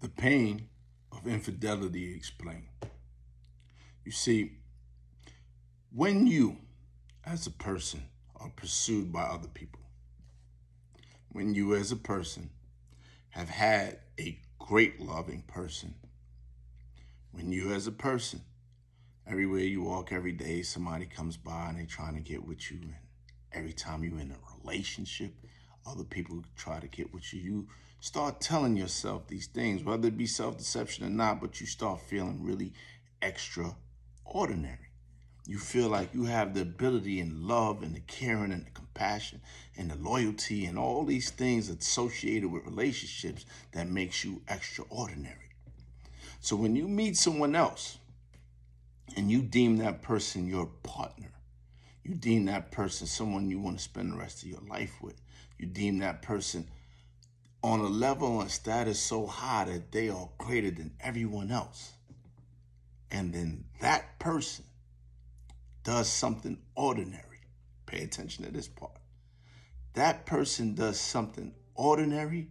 The pain of infidelity explained. You see, when you, as a person, are pursued by other people, when you, as a person, have had a great loving person, when you, as a person, everywhere you walk every day, somebody comes by and they trying to get with you, and every time you're in a relationship, other people try to get with you. You start telling yourself these things, whether it be self-deception or not, but you start feeling really extraordinary. You feel like you have the ability and love and the caring and the compassion and the loyalty and all these things associated with relationships that makes you extraordinary. So when you meet someone else and you deem that person your partner, you deem that person someone you want to spend the rest of your life with, you deem that person on a level and status so high that they are greater than everyone else. And then that person does something ordinary. Pay attention to this part. That person does something ordinary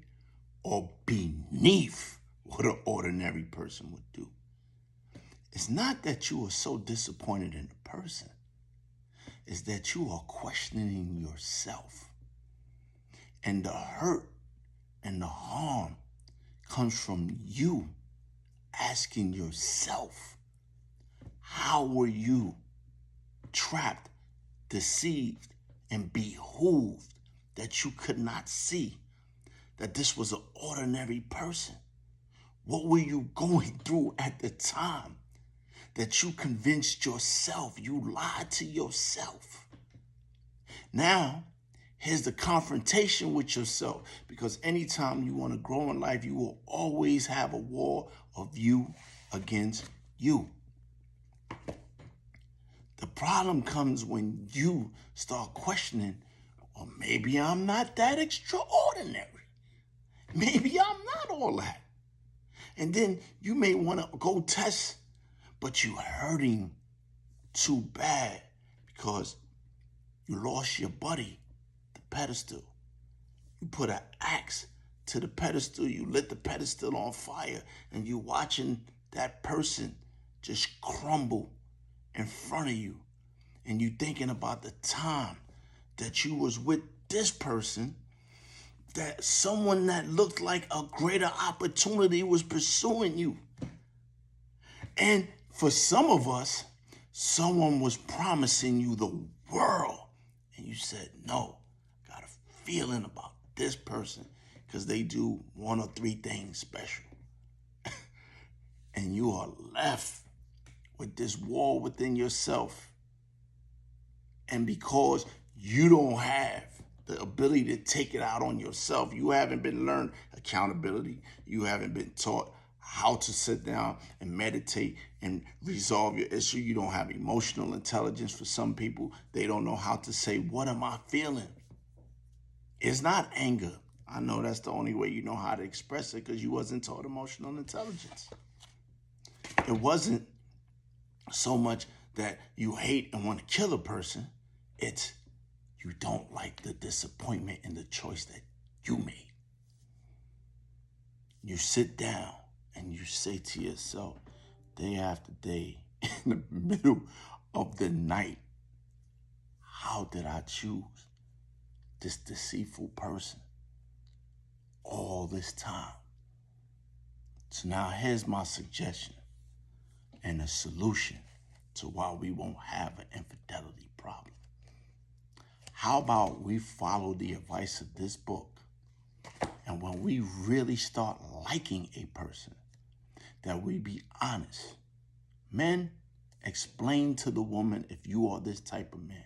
or beneath what an ordinary person would do. It's not that you are so disappointed in the person. It's that you are questioning yourself. And the hurt and the harm comes from you asking yourself, how were you trapped, deceived, and behooved that you could not see that this was an ordinary person? What were you going through at the time that you convinced yourself, you lied to yourself? Now, here's the confrontation with yourself, because anytime you want to grow in life, you will always have a war of you against you. The problem comes when you start questioning, or maybe I'm not that extraordinary. Maybe I'm not all that. And then you may want to go test, but you're hurting too bad because you lost your buddy, the pedestal. You put an axe to the pedestal, you lit the pedestal on fire, and you're watching that person just crumble in front of you. And you thinking about the time that you was with this person, that someone that looked like a greater opportunity was pursuing you. And for some of us, someone was promising you the world. And you said, no, got a feeling about this person because they do one or three things special. And you are left with this war within yourself. And because you don't have the ability to take it out on yourself, you haven't been learned accountability, you haven't been taught how to sit down and meditate and resolve your issue. You don't have emotional intelligence. For some people, they don't know how to say, what am I feeling? It's not anger. I know that's the only way you know how to express it because you wasn't taught emotional intelligence. It wasn't so much that you hate and want to kill a person. It's you don't like the disappointment in the choice that you made. You sit down and you say to yourself, day after day, in the middle of the night, how did I choose this deceitful person all this time? So now here's my suggestion and a solution to why we won't have an infidelity problem. How about we follow the advice of this book, and when we really start liking a person, that we be honest. Men, explain to the woman if you are this type of man.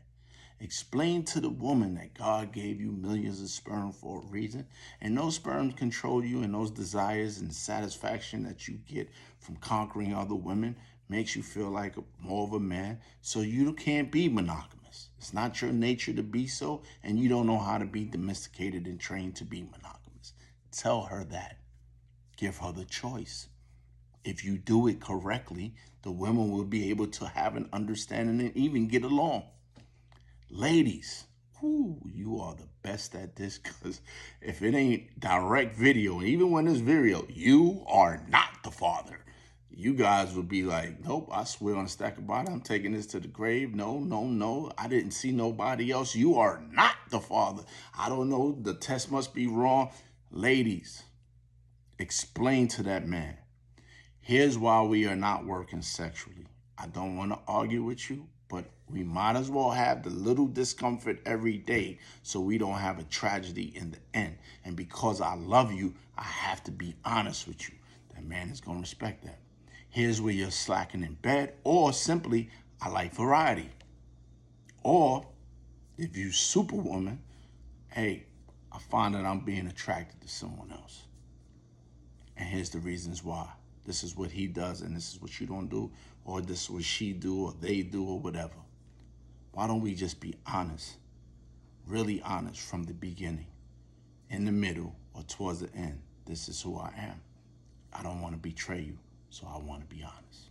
Explain to the woman that God gave you millions of sperm for a reason, and those sperms control you, and those desires and satisfaction that you get from conquering other women makes you feel like more of a man, so you can't be monogamous. It's not your nature to be so, and you don't know how to be domesticated and trained to be monogamous. Tell her that. Give her the choice. If you do it correctly, the women will be able to have an understanding and even get along. Ladies, whoo, you are the best at this, because if it ain't direct video, even when it's video, you are not the father. You guys would be like, nope, I swear on a stack of Bible, I'm taking this to the grave. No, no, no, I didn't see nobody else. You are not the father. I don't know, the test must be wrong. Ladies, explain to that man, here's why we are not working sexually. I don't want to argue with you, but we might as well have the little discomfort every day so we don't have a tragedy in the end. And because I love you, I have to be honest with you. That man is going to respect that. Here's where you're slacking in bed, or simply, I like variety. Or if you superwoman, hey, I find that I'm being attracted to someone else. And here's the reasons why. This is what he does, and this is what you don't do, or this is what she do, or they do, or whatever. Why don't we just be honest, really honest from the beginning, in the middle, or towards the end? This is who I am. I don't want to betray you, so I want to be honest.